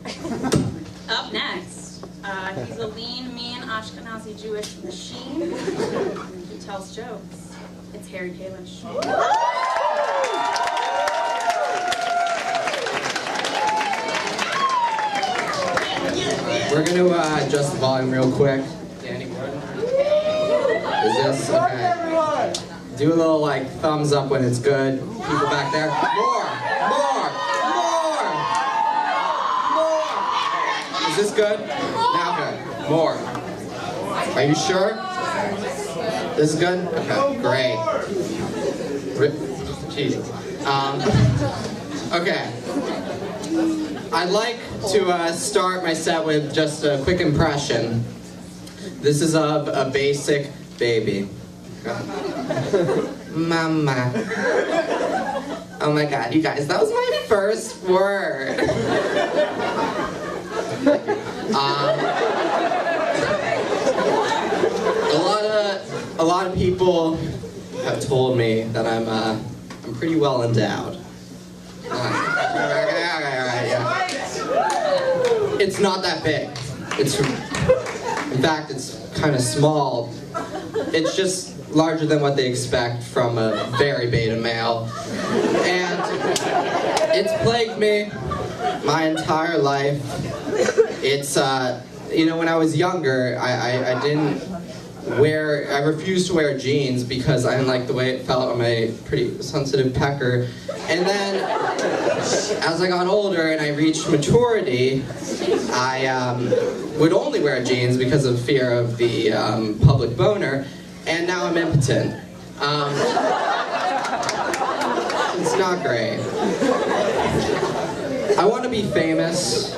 Up next, he's a lean, mean Ashkenazi Jewish machine. He tells jokes. It's Harry Kalish. We're going to adjust the volume real quick. Danny, is this okay? Do a little like thumbs up when it's good. People back there. More. Is this good? Now good. More. Are you sure? This is good? Okay, great. Jesus. Okay. I'd like to start my set with just a quick impression. This is of a basic baby. Mama. Oh my god, you guys, that was my first word. A lot of people have told me that I'm pretty well endowed. It's not that big. In fact, it's kind of small. It's just larger than what they expect from a very beta male. And it's plagued me my entire life. It's, when I was younger, I refused to wear jeans because I didn't like the way it felt on my pretty sensitive pecker. And then, as I got older and I reached maturity, I would only wear jeans because of fear of the public boner, and now I'm impotent. It's not great. I want to be famous.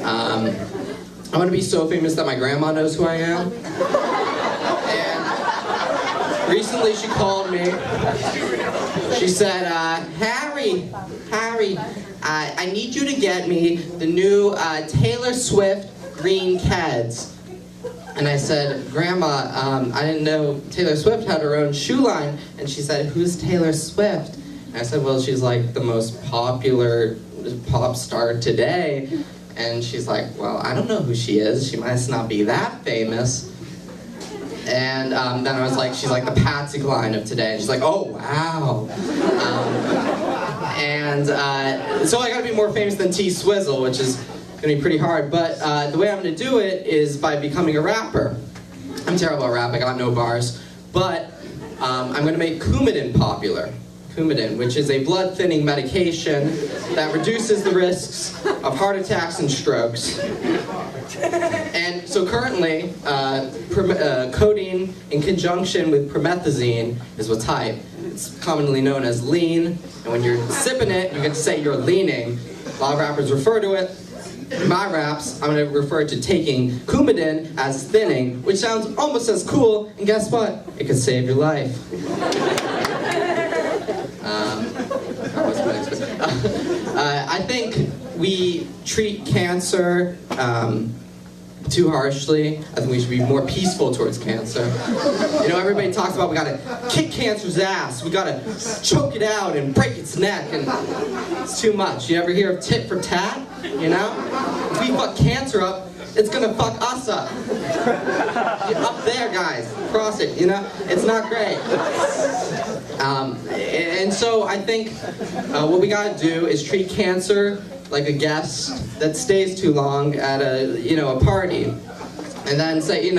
I want to be so famous that my grandma knows who I am. And recently she called me. She said, Harry, I need you to get me the new Taylor Swift green Keds. And I said, Grandma, I didn't know Taylor Swift had her own shoe line. And she said, who's Taylor Swift? And I said, well, she's like the most popular pop star today. And she's like, well, I don't know who she is. She must not be that famous. And then I was like, she's like the Patsy Cline of today. And she's like, oh, wow. So I gotta be more famous than T-Swizzle, which is gonna be pretty hard. But the way I'm gonna do it is by becoming a rapper. I'm terrible at rap, I got no bars. But I'm gonna make Coumadin popular. Coumadin, which is a blood-thinning medication that reduces the risks of heart attacks and strokes. And so currently, codeine in conjunction with promethazine is what's hype. It's commonly known as lean, and when you're sipping it, you get to say you're leaning. A lot of rappers refer to it. In my raps, I'm going to refer to taking Coumadin as thinning, which sounds almost as cool, and guess what? It could save your life. I think we treat cancer too harshly. I think we should be more peaceful towards cancer. You know, everybody talks about we gotta kick cancer's ass, we gotta choke it out and break its neck, and it's too much. You ever hear of tit for tat? You know? If we fuck cancer up, it's gonna fuck us up. Up there, guys. Cross it, you know? It's not great. And so I think what we gotta do is treat cancer like a guest that stays too long at a party. And then say,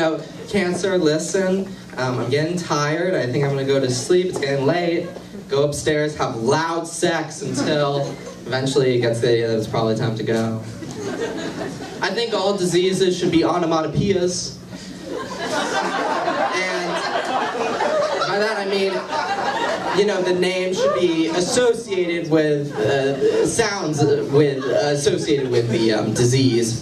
cancer, listen, I'm getting tired, I think I'm gonna go to sleep, it's getting late, go upstairs, have loud sex until eventually it gets the idea that it's probably time to go. I think all diseases should be onomatopoeias. And by that I mean, the name should be associated with sounds associated with the disease.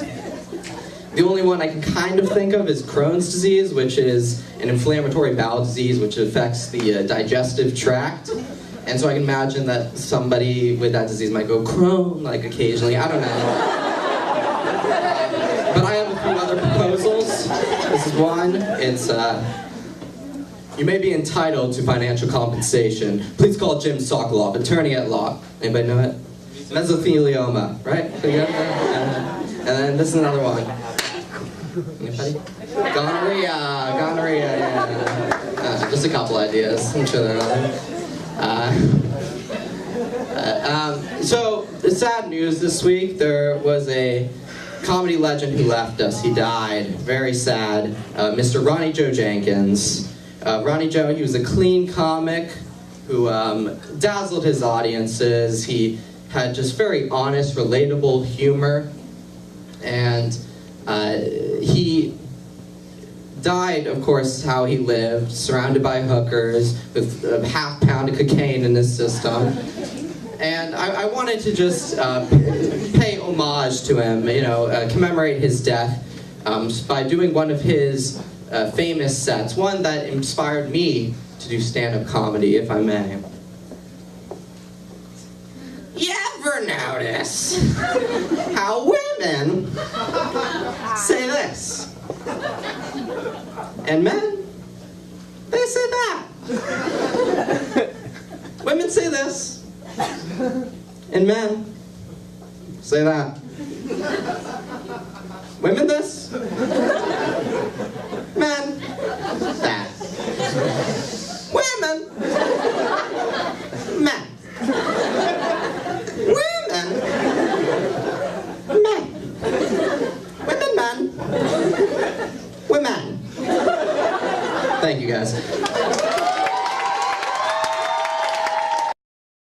The only one I can kind of think of is Crohn's disease, which is an inflammatory bowel disease which affects the digestive tract. And so I can imagine that somebody with that disease might go Crohn, like occasionally, I don't know. But I have a few other proposals. This is one. It's, you may be entitled to financial compensation. Please call Jim Sokoloff, attorney at law. Anybody know it? Mesothelioma, right? And then this is another one. Anybody? Gonorrhea, yeah. Just a couple ideas. I'm sure there are others. So, the sad news this week, there was a comedy legend who left us. He died. Very sad. Mr. Ronnie Joe Jenkins. Ronnie Joe, he was a clean comic who dazzled his audiences. He had just very honest, relatable humor. And he died, of course, how he lived, surrounded by hookers, with a half pound of cocaine in his system. And I wanted to just pay homage to him, commemorate his death by doing one of his famous sets, one that inspired me to do stand-up comedy, if I may. You ever notice how women say this, and men, they say that? Women say this, and men say that. Women this, men that. Women, men. Women, men. Women, men. Women. Thank you, guys.